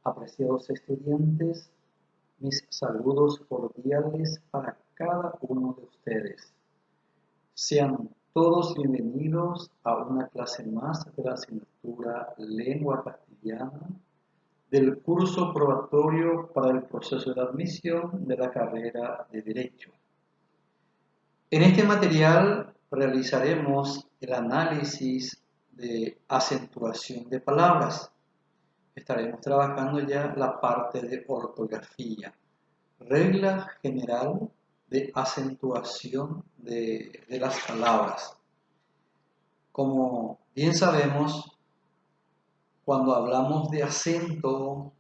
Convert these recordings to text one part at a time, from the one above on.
Apreciados estudiantes, mis saludos cordiales para cada uno de ustedes. Sean todos bienvenidos a una clase más de la asignatura Lengua Castellana del curso probatorio para el proceso de admisión de la carrera de Derecho. En este material realizaremos el análisis de acentuación de palabras. Estaremos trabajando ya la parte de ortografía, regla general de acentuación de las palabras. Como bien sabemos, cuando hablamos de acento,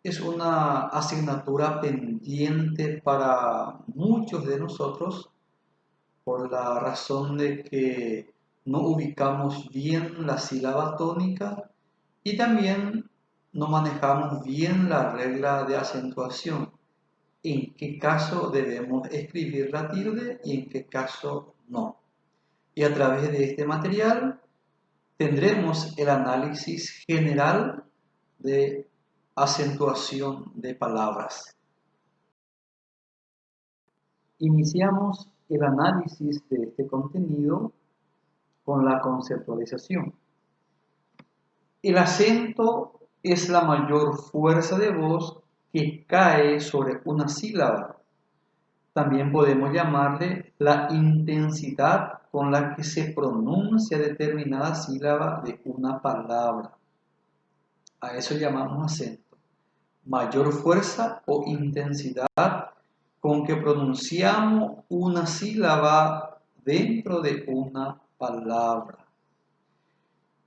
es una asignatura pendiente para muchos de nosotros por la razón de que no ubicamos bien la sílaba tónica y también no manejamos bien la regla de acentuación. En qué caso debemos escribir la tilde y en qué caso no. Y a través de este material tendremos el análisis general de acentuación de palabras. Iniciamos el análisis de este contenido con la conceptualización. El acento es la mayor fuerza de voz que cae sobre una sílaba. También podemos llamarle la intensidad con la que se pronuncia determinada sílaba de una palabra. A eso llamamos acento. Mayor fuerza o intensidad con que pronunciamos una sílaba dentro de una palabra.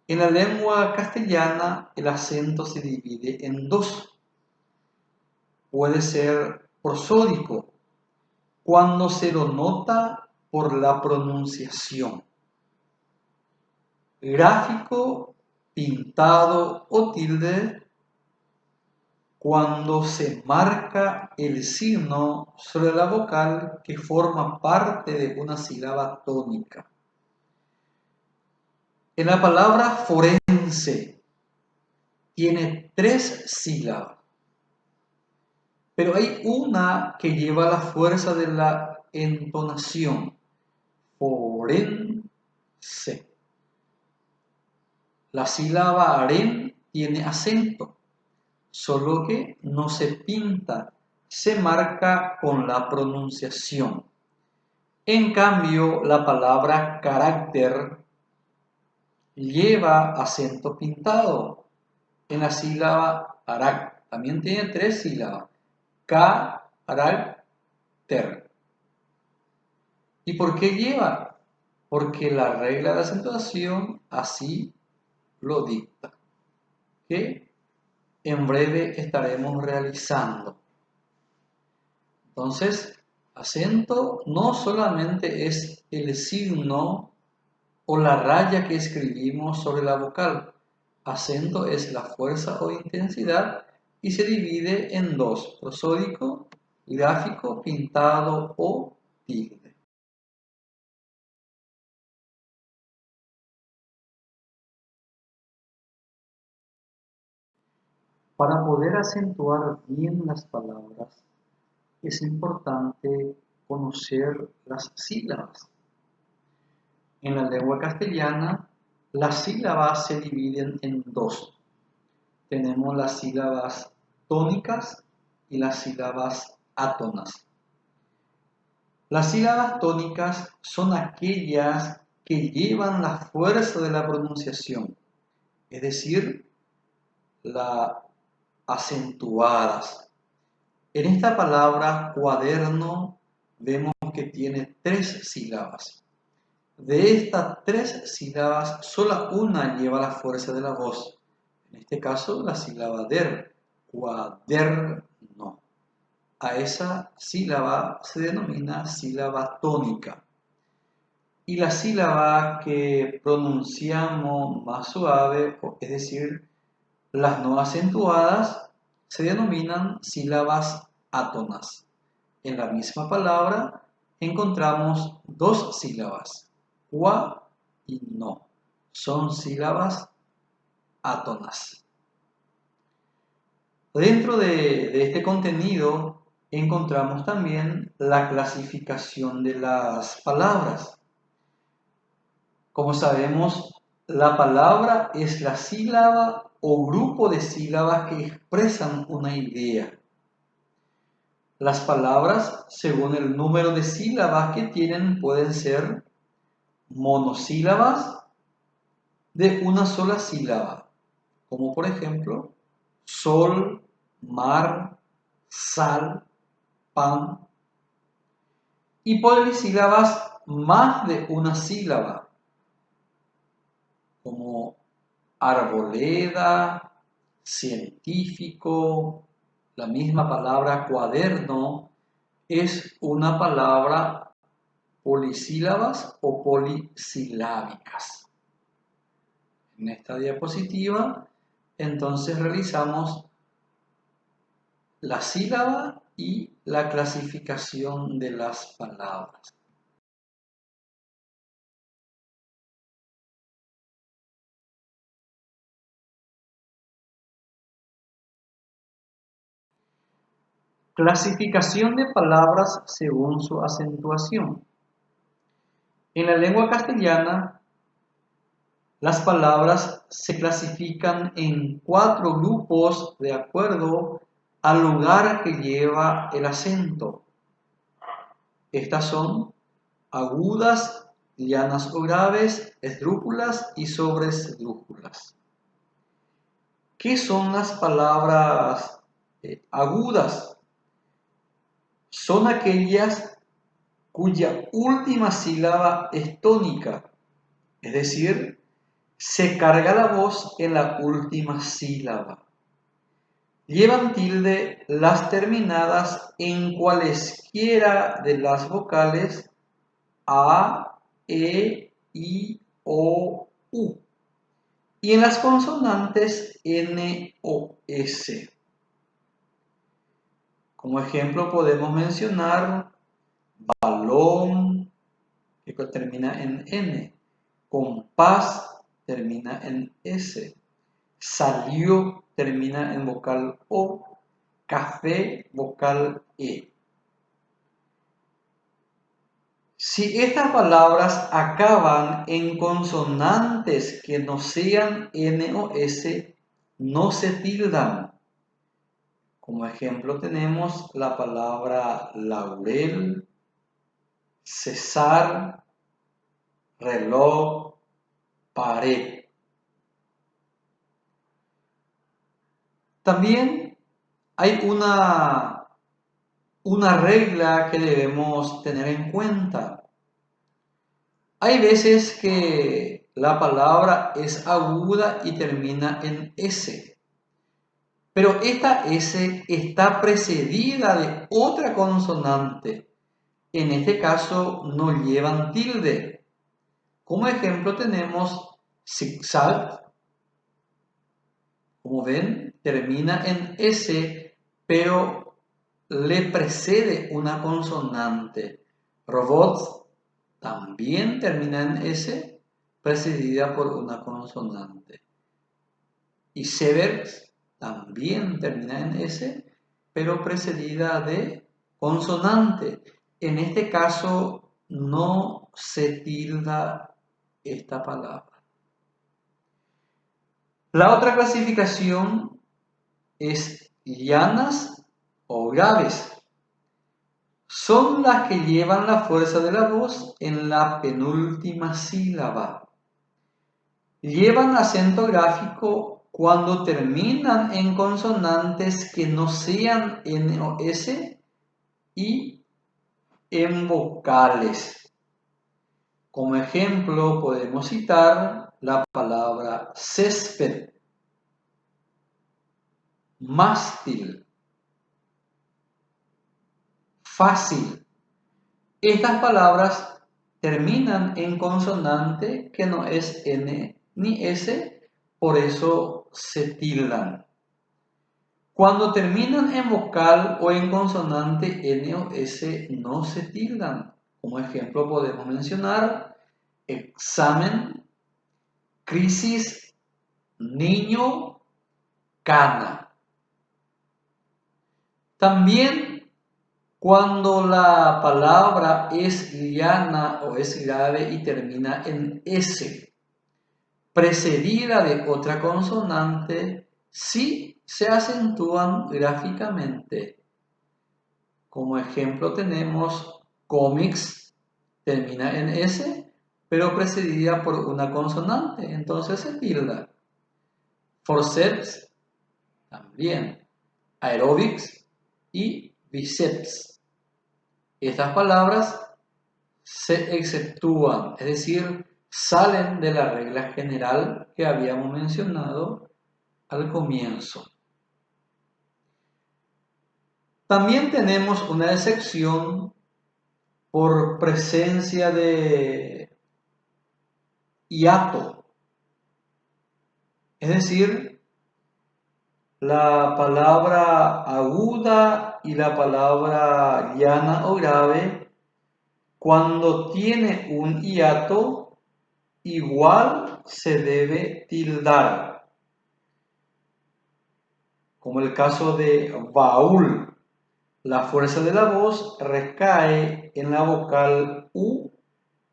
En la lengua castellana el acento se divide en dos. Puede ser prosódico, cuando se lo nota por la pronunciación. Gráfico, pintado o tilde, cuando se marca el signo sobre la vocal que forma parte de una sílaba tónica. En la palabra forense tiene 3 sílabas, pero hay una que lleva la fuerza de la entonación. Forense. La sílaba aren tiene acento, solo que no se pinta, se marca con la pronunciación. En cambio, la palabra carácter lleva acento pintado en la sílaba arac. También tiene 3 sílabas. Carácter. ¿Y por qué lleva? Porque la regla de acentuación así lo dicta, que en breve estaremos realizando. Entonces, acento no solamente es el signo o la raya que escribimos sobre la vocal. Acento es la fuerza o intensidad y se divide en dos: prosódico, gráfico, pintado o tilde. Para poder acentuar bien las palabras, es importante conocer las sílabas. En la lengua castellana, las sílabas se dividen en dos. Tenemos las sílabas tónicas y las sílabas átonas. Las sílabas tónicas son aquellas que llevan la fuerza de la pronunciación, es decir, las acentuadas. En esta palabra cuaderno vemos que tiene 3 sílabas. De estas 3 sílabas, sola una lleva la fuerza de la voz. En este caso, la sílaba der, cuaderno. A esa sílaba se denomina sílaba tónica. Y la sílaba que pronunciamos más suave, es decir, las no acentuadas, se denominan sílabas átonas. En la misma palabra encontramos 2 sílabas, cua y no. Son sílabas átonas. Dentro de este contenido encontramos también la clasificación de las palabras. Como sabemos, la palabra es la sílaba o grupo de sílabas que expresan una idea. Las palabras, según el número de sílabas que tienen, pueden ser monosílabas de una sola sílaba, como por ejemplo sol, mar, sal, pan, y polisílabas más de una sílaba, como arboleda, científico, la misma palabra cuaderno es una palabra polisílabas o polisilábicas. En esta diapositiva, entonces realizamos la sílaba y la clasificación de las palabras. Clasificación de palabras según su acentuación. En la lengua castellana, las palabras se clasifican en 4 grupos de acuerdo al lugar que lleva el acento. Estas son agudas, llanas o graves, esdrújulas y sobresdrújulas. ¿Qué son las palabras agudas? Son aquellas cuya última sílaba es tónica, es decir, se carga la voz en la última sílaba. Llevan tilde las terminadas en cualesquiera de las vocales A, E, I, O, U y en las consonantes N o S. Como ejemplo podemos mencionar balón, que termina en N, compás, termina en S, salió, termina en vocal O, café, vocal E. Si estas palabras acaban en consonantes que no sean N o S, no se tildan. Como ejemplo tenemos la palabra laurel, cesar, reloj, pared. También hay una regla que debemos tener en cuenta. Hay veces que la palabra es aguda y termina en S. Pero esta S está precedida de otra consonante. En este caso no llevan tilde. Como ejemplo tenemos zigzag. Como ven, termina en S, pero le precede una consonante. Robot también termina en S, precedida por una consonante. Y severs también termina en S, pero precedida de consonante. En este caso no se tilda esta palabra. La otra clasificación es llanas o graves. Son las que llevan la fuerza de la voz en la penúltima sílaba. Llevan acento gráfico cuando terminan en consonantes que no sean N o S y en vocales. Como ejemplo podemos citar la palabra césped, mástil, fácil. Estas palabras terminan en consonante que no es N ni S, por eso se tildan. Cuando terminan en vocal o en consonante N o S no se tildan. Como ejemplo podemos mencionar examen, crisis, niño, cana. También cuando la palabra es llana o es grave y termina en S, precedida de otra consonante, sí se acentúan gráficamente. Como ejemplo tenemos cómics, termina en S, pero precedida por una consonante, entonces se tilda. Forceps, también. Aerobics y bíceps. Estas palabras se exceptúan, es decir, salen de la regla general que habíamos mencionado al comienzo. También tenemos una excepción por presencia de hiato, es decir, la palabra aguda y la palabra llana o grave, cuando tiene un hiato, igual se debe tildar, como el caso de baúl. La fuerza de la voz recae en la vocal U,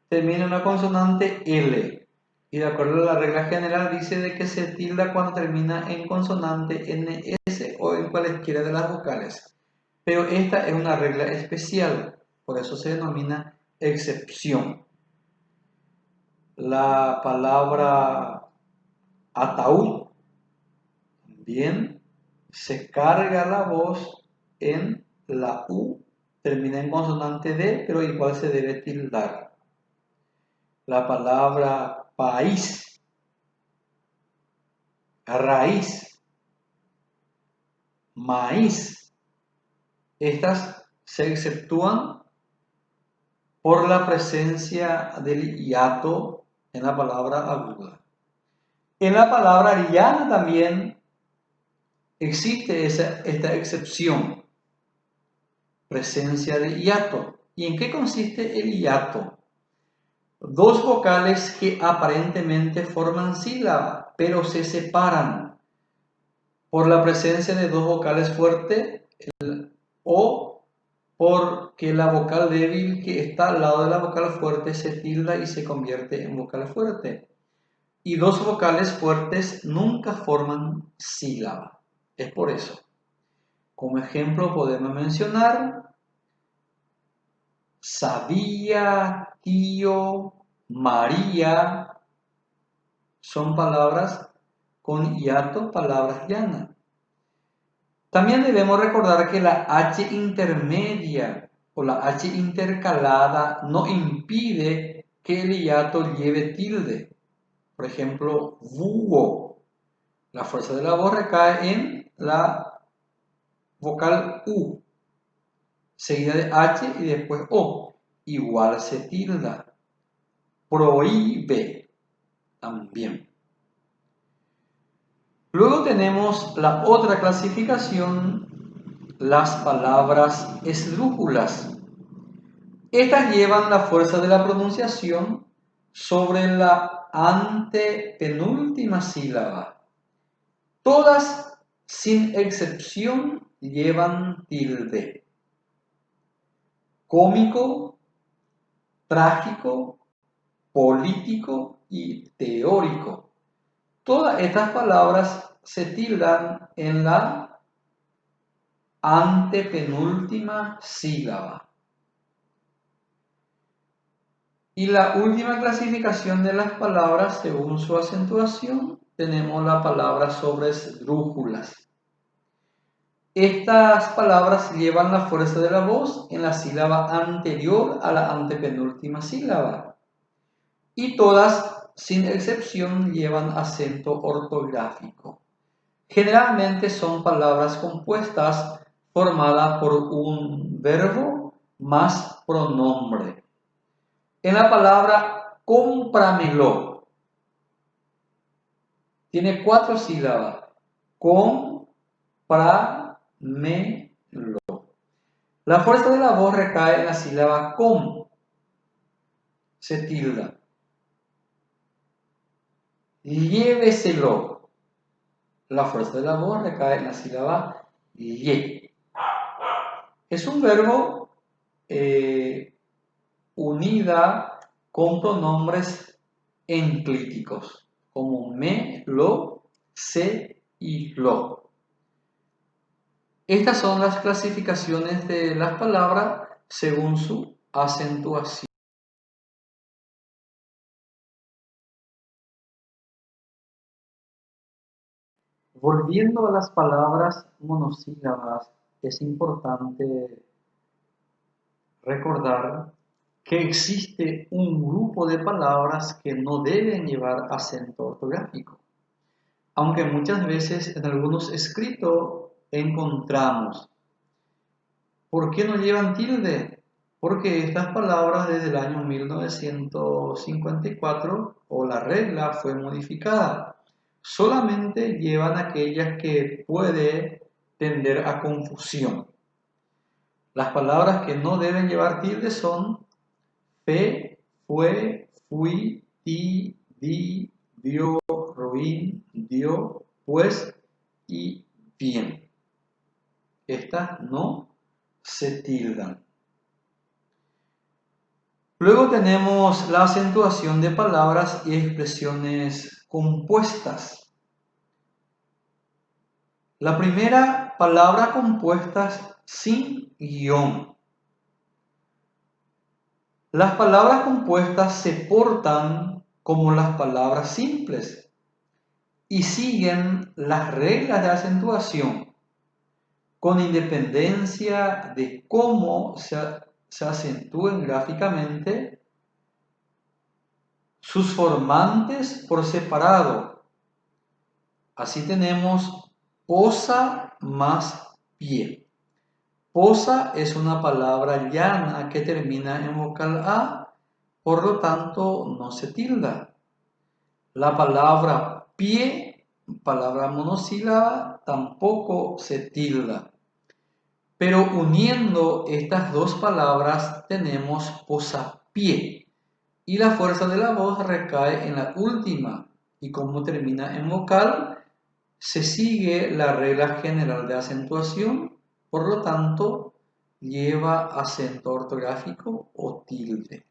termina en una consonante L. Y de acuerdo a la regla general dice de que se tilda cuando termina en consonante NS o en cualesquiera de las vocales. Pero esta es una regla especial, por eso se denomina excepción. La palabra ataúd, bien, se carga la voz en la U, termina en consonante D, pero igual se debe tildar. La palabra país, raíz, maíz, estas se exceptúan por la presencia del hiato en la palabra aguda. En la palabra llana también existe esta excepción, presencia de hiato. ¿Y en qué consiste el hiato? Dos vocales que aparentemente forman sílaba, pero se separan por la presencia de dos vocales fuertes o porque la vocal débil que está al lado de la vocal fuerte se tilda y se convierte en vocal fuerte. Y dos vocales fuertes nunca forman sílaba. Es por eso. Como ejemplo podemos mencionar sabía, tío, María. Son palabras con hiato, palabras llanas. También debemos recordar que la H intermedia o la H intercalada no impide que el hiato lleve tilde. Por ejemplo, búho. La fuerza de la voz recae en la vocal U, seguida de H y después O. Igual se tilda. Prohíbe también. Luego tenemos la otra clasificación, las palabras esdrújulas. Estas llevan la fuerza de la pronunciación sobre la antepenúltima sílaba. Todas, sin excepción, llevan tilde. Cómico, trágico, político y teórico. Todas estas palabras se tildan en la antepenúltima sílaba. Y la última clasificación de las palabras, según su acentuación, tenemos la palabra sobre esdrújulas. Estas palabras llevan la fuerza de la voz en la sílaba anterior a la antepenúltima sílaba. Y todas, sin excepción, llevan acento ortográfico. Generalmente son palabras compuestas formadas por un verbo más pronombre. En la palabra cómpramelo, tiene 4 sílabas. Cómpramelo. La fuerza de la voz recae en la sílaba com. Se tilda. Lléveselo. La fuerza de la voz recae en la sílaba ye. Es un verbo unida con pronombres enclíticos, como me, lo, se y lo. Estas son las clasificaciones de las palabras según su acentuación. Volviendo a las palabras monosílabas, es importante recordar que existe un grupo de palabras que no deben llevar acento ortográfico, aunque muchas veces en algunos escritos encontramos. ¿Por qué no llevan tilde? Porque estas palabras desde el año 1954 o la regla fue modificada. Solamente llevan aquellas que puede tender a confusión. Las palabras que no deben llevar tilde son fe, fue, fui, ti, di, dio, ruin, dio, pues y bien. Estas no se tildan. Luego tenemos la acentuación de palabras y expresiones compuestas. La primera, palabras compuestas sin guión. Las palabras compuestas se portan como las palabras simples y siguen las reglas de acentuación con independencia de cómo se acentúen gráficamente sus formantes por separado. Así tenemos posa más pie. Posa es una palabra llana que termina en vocal A, por lo tanto no se tilda. La palabra pie, palabra monosílaba, tampoco se tilda. Pero uniendo estas dos palabras tenemos posapié y la fuerza de la voz recae en la última y como termina en vocal se sigue la regla general de acentuación, por lo tanto lleva acento ortográfico o tilde.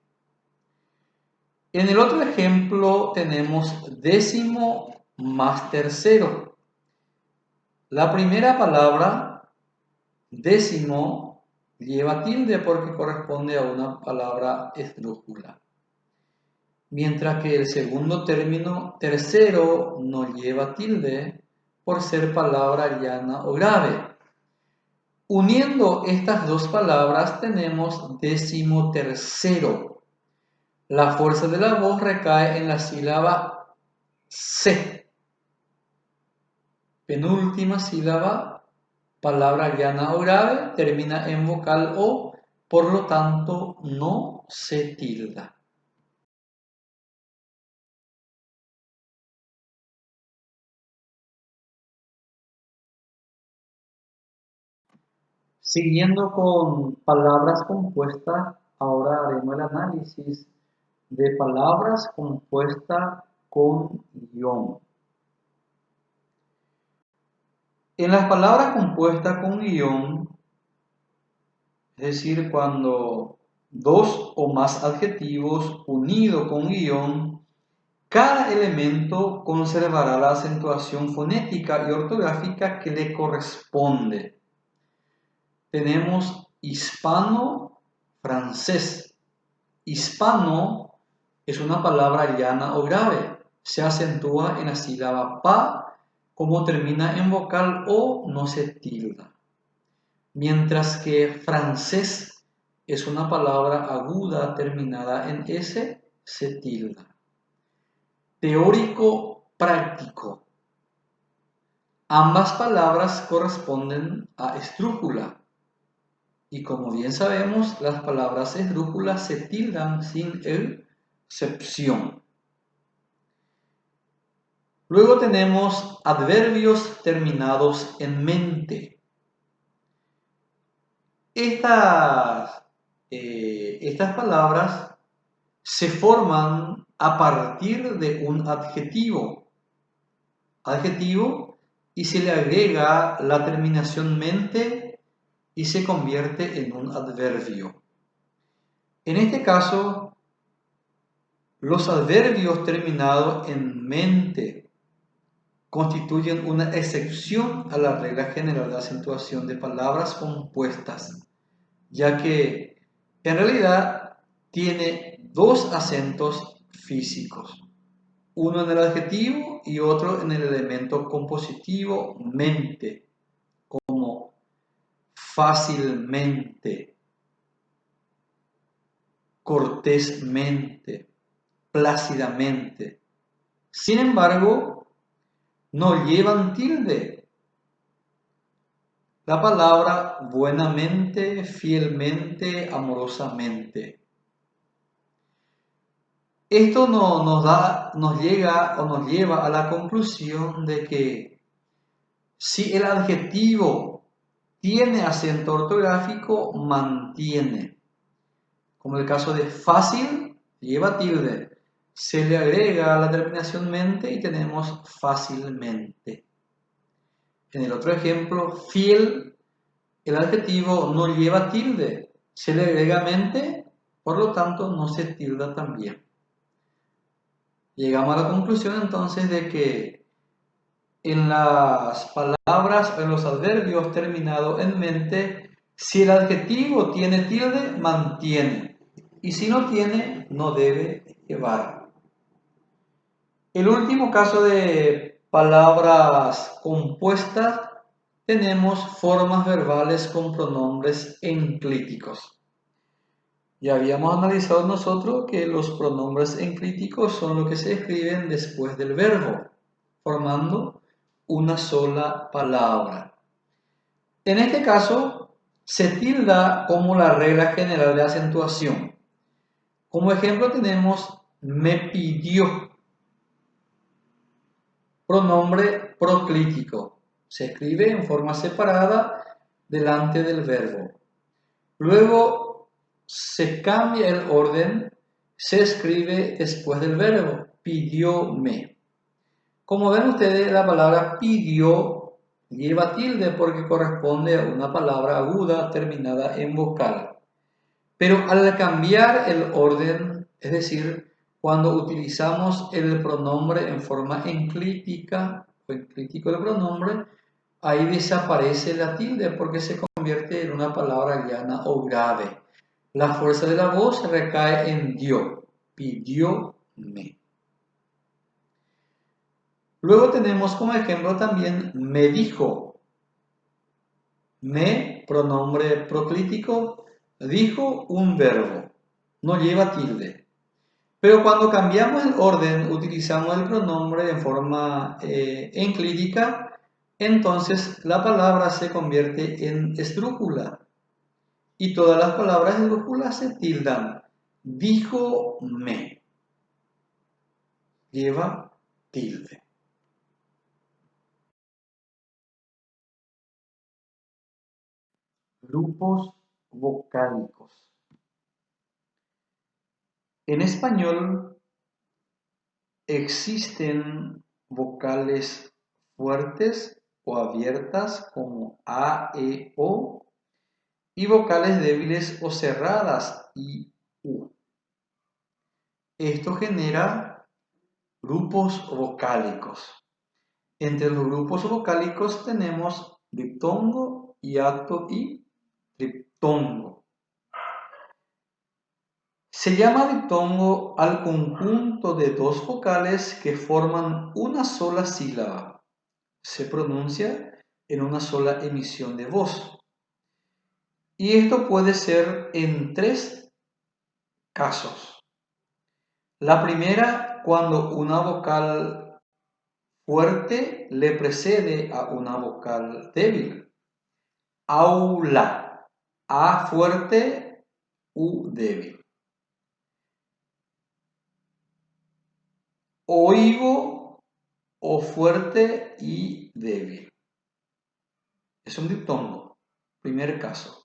En el otro ejemplo tenemos décimo más tercero. La primera palabra, décimo, lleva tilde porque corresponde a una palabra esdrújula. Mientras que el segundo término, tercero, no lleva tilde por ser palabra llana o grave. Uniendo estas dos palabras tenemos décimo tercero. La fuerza de la voz recae en la sílaba C. Penúltima sílaba, palabra llana o grave, termina en vocal O, por lo tanto no se tilda. Siguiendo con palabras compuestas, ahora haremos el análisis de palabras compuestas con guión. En las palabras compuestas con guión, es decir, cuando dos o más adjetivos unidos con guión, cada elemento conservará la acentuación fonética y ortográfica que le corresponde. Tenemos hispano, francés. Hispano es una palabra llana o grave. Se acentúa en la sílaba pa, como termina en vocal o no se tilda. Mientras que francés es una palabra aguda terminada en S, se tilda. Teórico, práctico. Ambas palabras corresponden a esdrújula. Y como bien sabemos, las palabras esdrújulas se tildan sin excepción. Luego tenemos adverbios terminados en mente. Estas palabras se forman a partir de un adjetivo y se le agrega la terminación mente y se convierte en un adverbio. En este caso, los adverbios terminados en mente constituyen una excepción a la regla general de acentuación de palabras compuestas, ya que en realidad tiene dos acentos físicos, uno en el adjetivo y otro en el elemento compositivo mente, como fácilmente, cortésmente, plácidamente. Sin embargo, no llevan tilde. La palabra buenamente, fielmente, amorosamente. Esto nos lleva a la conclusión de que si el adjetivo tiene acento ortográfico, mantiene. Como el caso de fácil, lleva tilde. Se le agrega la terminación mente y tenemos fácilmente. En el otro ejemplo, fiel, el adjetivo no lleva tilde. Se le agrega mente, por lo tanto no se tilda también. Llegamos a la conclusión entonces de que en las palabras, en los adverbios terminados en mente, si el adjetivo tiene tilde, mantiene. Y si no tiene, no debe llevar. El último caso de palabras compuestas, tenemos formas verbales con pronombres enclíticos. Ya habíamos analizado nosotros que los pronombres enclíticos son los que se escriben después del verbo, formando una sola palabra. En este caso, se tilda como la regla general de acentuación. Como ejemplo tenemos me pidió, pronombre proclítico. Se escribe en forma separada delante del verbo. Luego se cambia el orden, se escribe después del verbo, pidióme. Como ven ustedes, la palabra pidió lleva tilde porque corresponde a una palabra aguda terminada en vocal. Pero al cambiar el orden, es decir, cuando utilizamos el pronombre en forma enclítica o enclítico del pronombre, ahí desaparece la tilde porque se convierte en una palabra llana o grave. La fuerza de la voz recae en dio, pidióme. Luego tenemos como ejemplo también me dijo. Me, pronombre proclítico, dijo un verbo, no lleva tilde. Pero cuando cambiamos el orden, utilizamos el pronombre en forma enclítica, entonces la palabra se convierte en esdrújula. Y todas las palabras esdrújulas se tildan. Dijo me. Lleva tilde. Grupos vocálicos. En español existen vocales fuertes o abiertas como A, E, O y vocales débiles o cerradas I, U. Esto genera grupos vocálicos. Entre los grupos vocálicos tenemos diptongo, hiato y triptongo. Se llama diptongo al conjunto de dos vocales que forman una sola sílaba. Se pronuncia en una sola emisión de voz. Y esto puede ser en tres casos. La primera, cuando una vocal fuerte le precede a una vocal débil. Aula, A fuerte, U débil. Oigo, O fuerte y débil. Es un diptongo. Primer caso.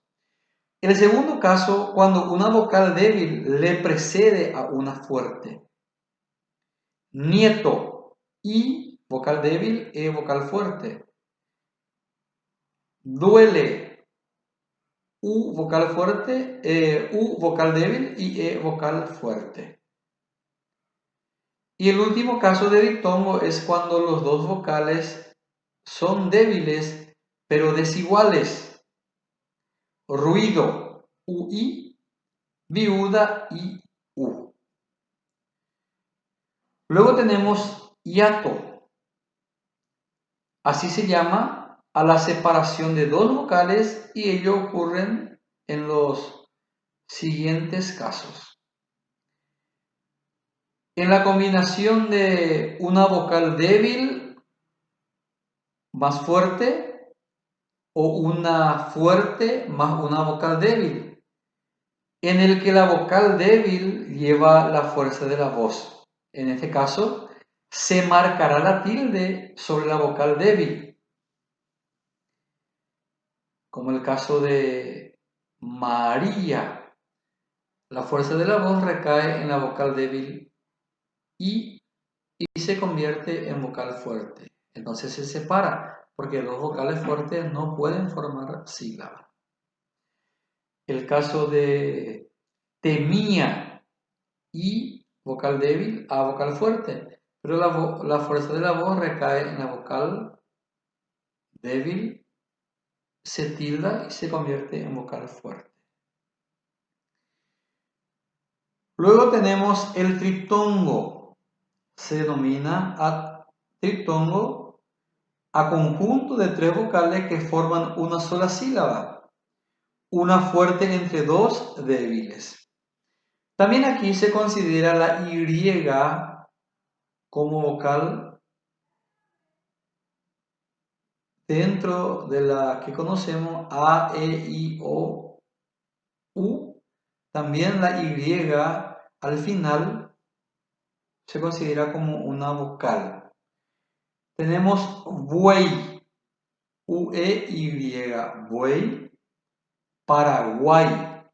El segundo caso, cuando una vocal débil le precede a una fuerte. Nieto, I, vocal débil, E, vocal fuerte. Duele, U vocal fuerte, U vocal débil y E vocal fuerte. Y el último caso de diptongo es cuando los dos vocales son débiles pero desiguales. Ruido, UI, viuda y U. Luego tenemos hiato. Así se llama a la separación de dos vocales y ello ocurre en los siguientes casos. En la combinación de una vocal débil más fuerte o una fuerte más una vocal débil, en el que la vocal débil lleva la fuerza de la voz. En este caso, se marcará la tilde sobre la vocal débil, como el caso de María. La fuerza de la voz recae en la vocal débil y se convierte en vocal fuerte. Entonces se separa, porque los vocales fuertes no pueden formar sílaba. El caso de temía y vocal débil a vocal fuerte, pero la fuerza de la voz recae en la vocal débil, se tilda y se convierte en vocal fuerte. Luego tenemos el triptongo. Se denomina triptongo a conjunto de tres vocales que forman una sola sílaba, una fuerte entre dos débiles. También aquí se considera la Y como vocal dentro de la que conocemos A, E, I, O, U. También la Y al final se considera como una vocal. Tenemos buey, U-E-Y, buey. Paraguay,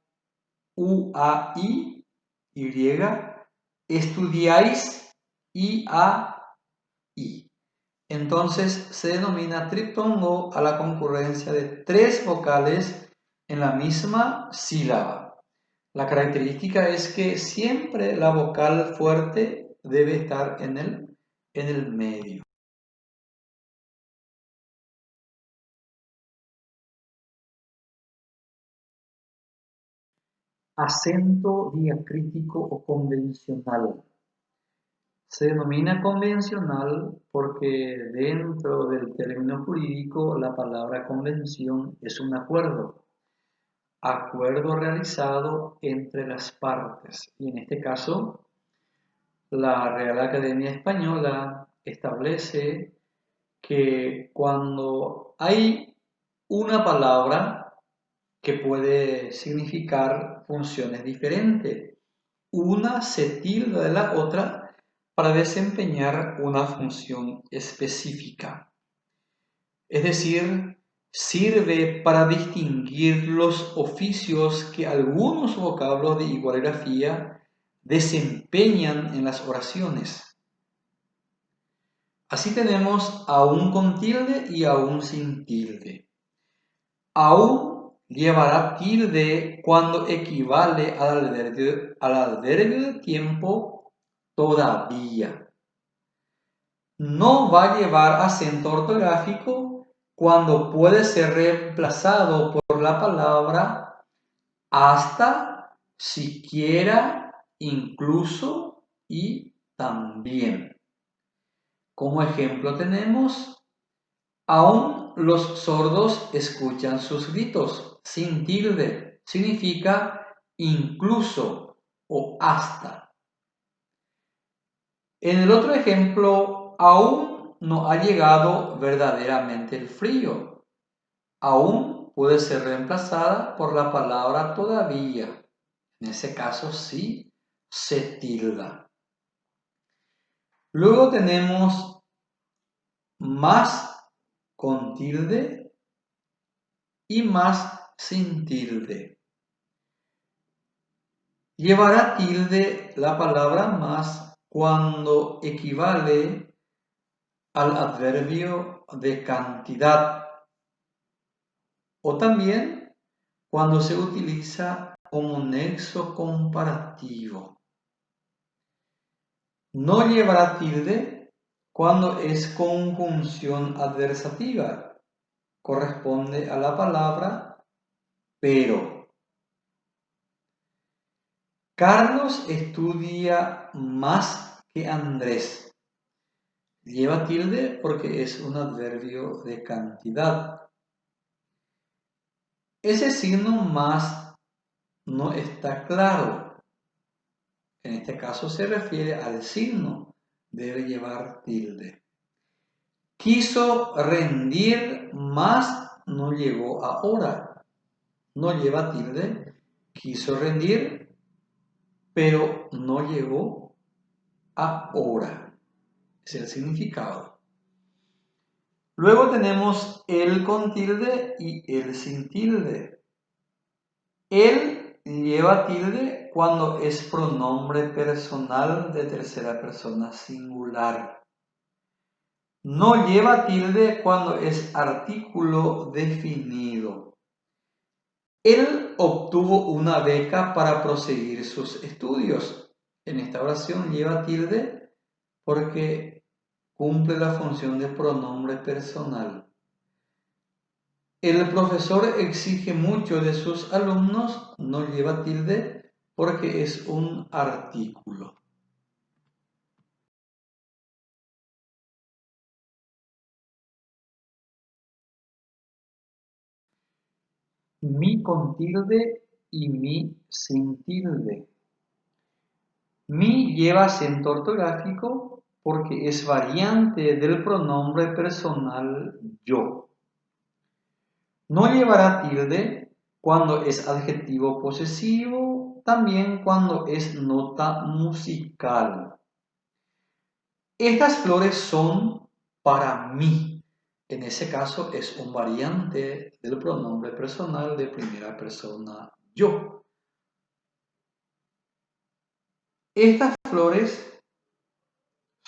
U-A-I, Y. Estudiáis, I-A-I. Entonces se denomina triptongo a la concurrencia de tres vocales en la misma sílaba. La característica es que siempre la vocal fuerte debe estar en el medio. Acento diacrítico o convencional. Se denomina convencional porque dentro del término jurídico la palabra convención es un acuerdo realizado entre las partes. Y en este caso, la Real Academia Española establece que cuando hay una palabra que puede significar funciones diferentes, una se tilda de la otra para desempeñar una función específica. Es decir, sirve para distinguir los oficios que algunos vocablos de igualgrafía desempeñan en las oraciones. Así tenemos aún con tilde y aún sin tilde. Aún llevará tilde cuando equivale al adverbio de tiempo todavía. No va a llevar acento ortográfico cuando puede ser reemplazado por la palabra hasta, siquiera, incluso y también. Como ejemplo tenemos, aún los sordos escuchan sus gritos sin tilde. Significa incluso o hasta. En el otro ejemplo, aún no ha llegado verdaderamente el frío. Aún puede ser reemplazada por la palabra todavía. En ese caso sí se tilda. Luego tenemos más con tilde y más sin tilde. Llevará tilde la palabra más cuando equivale al adverbio de cantidad o también cuando se utiliza como nexo comparativo. No llevará tilde cuando es conjunción adversativa. Corresponde a la palabra pero. Carlos estudia más que Andrés. Lleva tilde porque es un adverbio de cantidad. Ese signo más no está claro. En este caso se refiere al signo. Debe llevar tilde. Quiso rendir más no llegó ahora. No lleva tilde. Quiso rendir, pero no llegó ahora. Es el significado. Luego tenemos el con tilde y el sin tilde. El lleva tilde cuando es pronombre personal de tercera persona singular. No lleva tilde cuando es artículo definido. Él obtuvo una beca para proseguir sus estudios. En esta oración lleva tilde porque cumple la función de pronombre personal. El profesor exige mucho de sus alumnos, no lleva tilde porque es un artículo. Mi con tilde y mi sin tilde. Mi lleva acento ortográfico porque es variante del pronombre personal yo. No llevará tilde cuando es adjetivo posesivo, también cuando es nota musical. Estas flores son para mí. En ese caso es un variante del pronombre personal de primera persona yo. Estas flores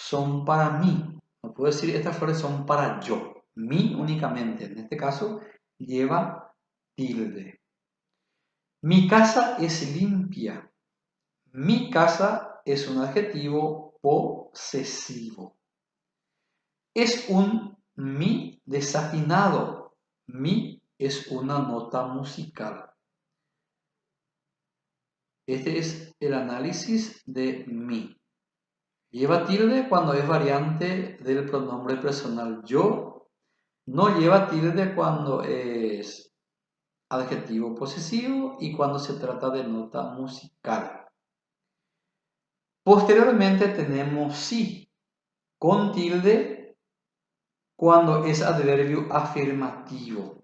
son para mí. No puedo decir estas flores son para yo. Mí únicamente. En este caso lleva tilde. Mi casa es limpia. Mi casa es un adjetivo posesivo. Es un mi desafinado. Mi es una nota musical. Este es el análisis de mi. Lleva tilde cuando es variante del pronombre personal yo. No lleva tilde cuando es adjetivo posesivo y cuando se trata de nota musical. Posteriormente tenemos sí con tilde cuando es adverbio afirmativo.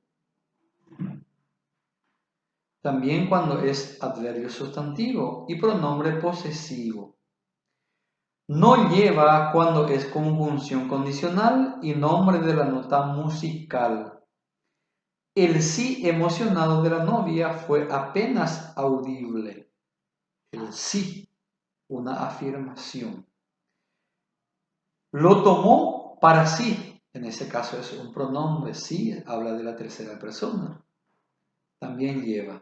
También cuando es adverbio sustantivo y pronombre posesivo. No lleva cuando es conjunción condicional y nombre de la nota musical. El sí emocionado de la novia fue apenas audible. El sí, una afirmación. Lo tomó para sí. En ese caso es un pronombre, sí, habla de la tercera persona. También lleva.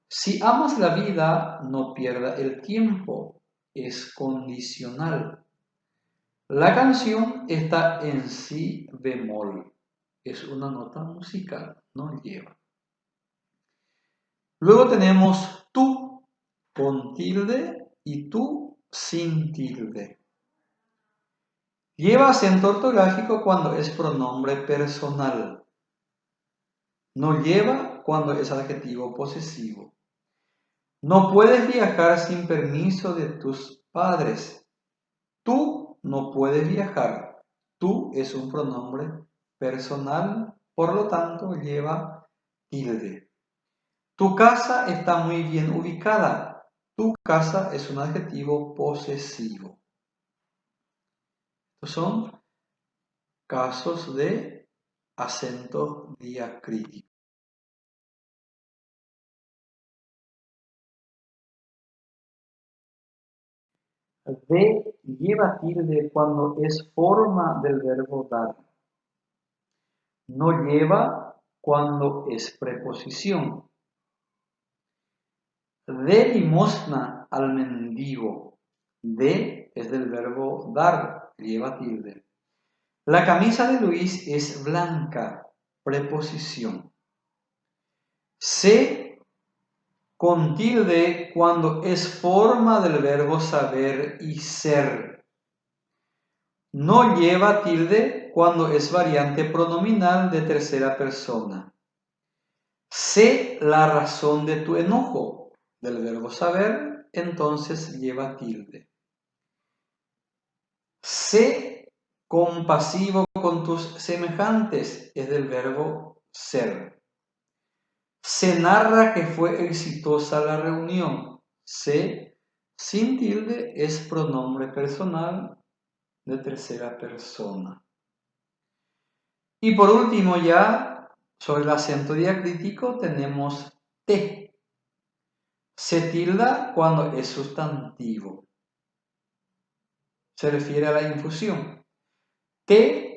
Si amas la vida, no pierda el tiempo. Es condicional. La canción está en si bemol. Es una nota musical, no lleva. Luego tenemos tú con tilde y tú sin tilde. Lleva acento ortográfico cuando es pronombre personal. No lleva cuando es adjetivo posesivo. No puedes viajar sin permiso de tus padres. Tú no puedes viajar. Tú es un pronombre personal, por lo tanto lleva tilde. Tu casa está muy bien ubicada. Tu casa es un adjetivo posesivo. Estos son casos de acento diacrítico. De lleva tilde cuando es forma del verbo dar. No lleva cuando es preposición. dé limosna al mendigo. Dé es del verbo dar, lleva tilde. La camisa de Luis es blanca, preposición. Sé con tilde cuando es forma del verbo saber y ser. No lleva tilde cuando es variante pronominal de tercera persona. Sé la razón de tu enojo, del verbo saber, entonces lleva tilde. Sé compasivo con tus semejantes, es del verbo ser. Se narra que fue exitosa la reunión. Se sin tilde es pronombre personal de tercera persona. Y por último ya, sobre el acento diacrítico tenemos te. Se tilda cuando es sustantivo. Se refiere a la infusión. Te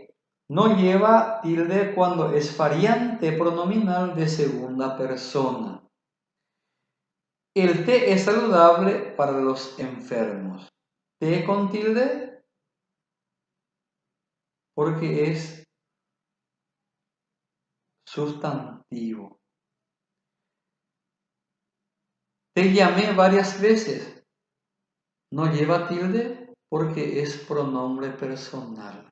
no lleva tilde cuando es variante pronominal de segunda persona. El té es saludable para los enfermos. Té con tilde porque es sustantivo. Te llamé varias veces. No lleva tilde porque es pronombre personal.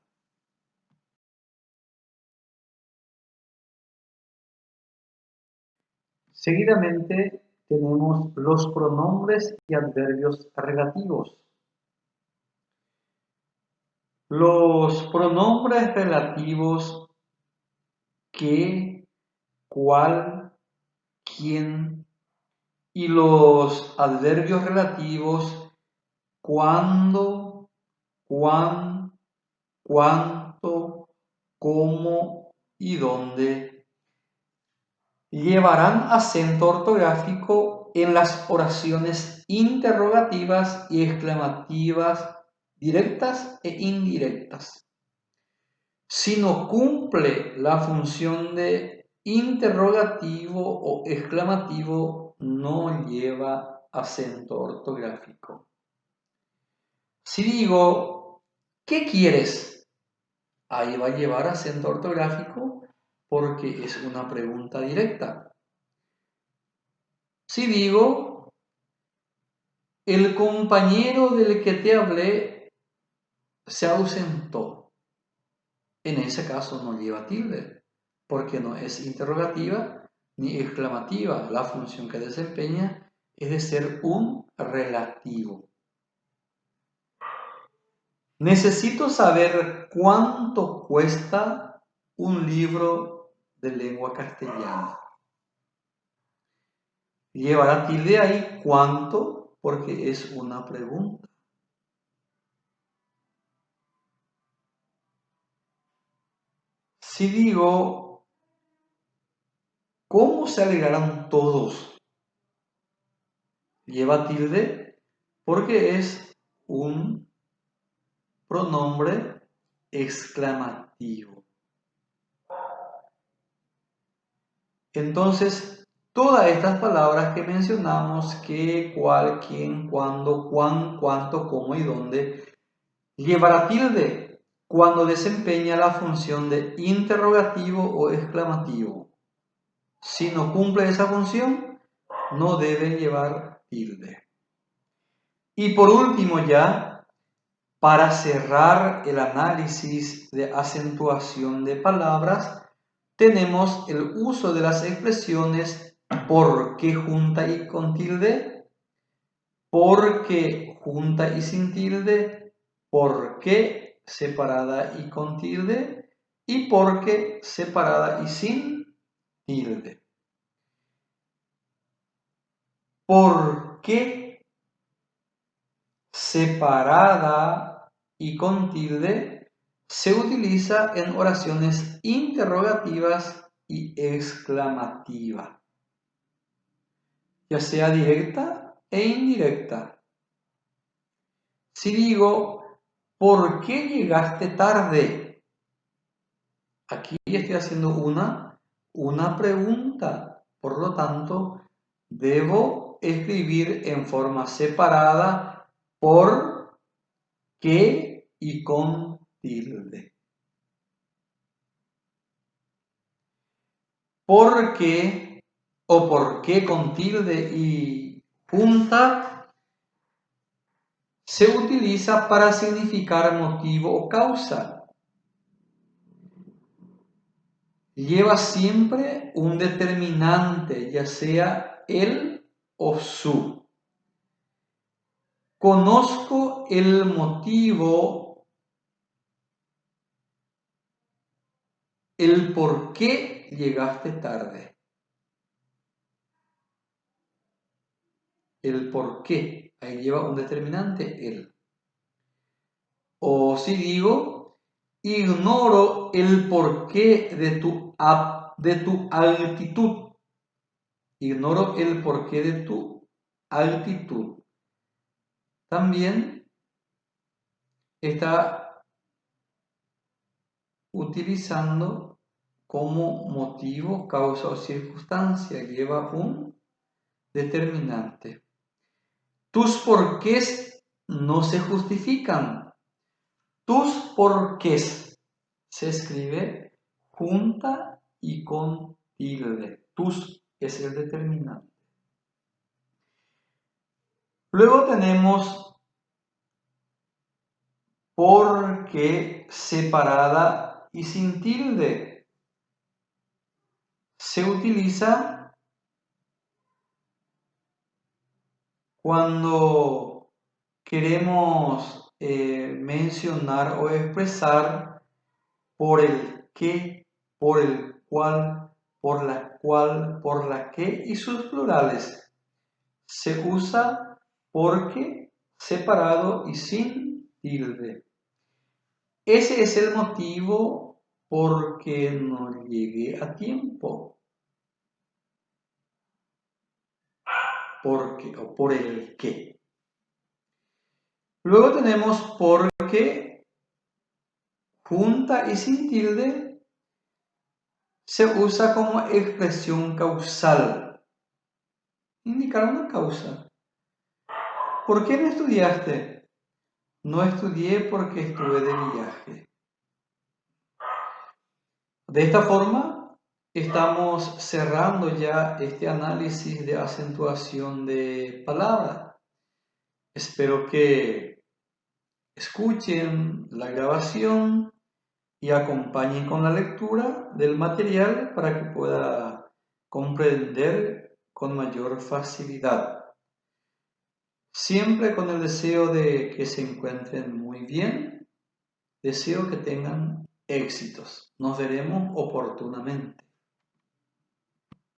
Seguidamente tenemos los pronombres y adverbios relativos. Los pronombres relativos que, cuál, quién y los adverbios relativos cuándo, cuán, cuánto, cómo y dónde llevarán acento ortográfico en las oraciones interrogativas y exclamativas directas e indirectas. Si no cumple la función de interrogativo o exclamativo, no lleva acento ortográfico. Si digo, ¿qué quieres? Ahí va a llevar acento ortográfico porque es una pregunta directa. Si digo, el compañero del que te hablé se ausentó, en ese caso no lleva tilde, porque no es interrogativa ni exclamativa. La función que desempeña es de ser un relativo. Necesito saber cuánto cuesta un libro de lengua castellana. Llevará tilde ahí cuánto porque es una pregunta. Si digo, ¿cómo se alegrarán todos? Lleva tilde porque es un pronombre exclamativo. Entonces, todas estas palabras que mencionamos, qué, cuál, quién, cuándo, cuán, cuánto, cómo y dónde, llevará tilde cuando desempeña la función de interrogativo o exclamativo. Si no cumple esa función, no debe llevar tilde. Y por último ya, para cerrar el análisis de acentuación de palabras, tenemos el uso de las expresiones por qué junta y con tilde, por qué junta y sin tilde, por qué separada y con tilde y por qué separada y sin tilde. ¿Por qué separada y con tilde se utiliza en oraciones interrogativas y exclamativas, ya sea directa e indirecta? Si digo, ¿por qué llegaste tarde? Aquí estoy haciendo una pregunta, por lo tanto, debo escribir en forma separada por qué y con tilde. ¿Por qué o por qué con tilde y junta se utiliza para significar motivo o causa? Lleva siempre un determinante, ya sea él o su. Conozco el motivo, el por qué llegaste tarde. El por qué, ahí lleva un determinante, él. O si digo, ignoro el porqué de tu actitud. Ignoro el porqué de tu actitud. También está utilizando como motivo, causa o circunstancia. Lleva un determinante. Tus porqués no se justifican. Tus porqués se escribe junta y con tilde. Tus es el determinante. Luego tenemos porque separada y sin tilde. Se utiliza cuando queremos mencionar o expresar por el qué, por el cual, por la que y sus plurales. Se usa porque separado y sin tilde. Ese es el motivo por que no llegué a tiempo. Porque o por el qué. Luego tenemos porque junta y sin tilde se usa como expresión causal. Indicar una causa. ¿Por qué no estudiaste? No estudié porque estuve de viaje. De esta forma, estamos cerrando ya este análisis de acentuación de palabra. Espero que escuchen la grabación y acompañen con la lectura del material para que pueda comprender con mayor facilidad. Siempre con el deseo de que se encuentren muy bien, deseo que tengan éxitos. Nos veremos oportunamente.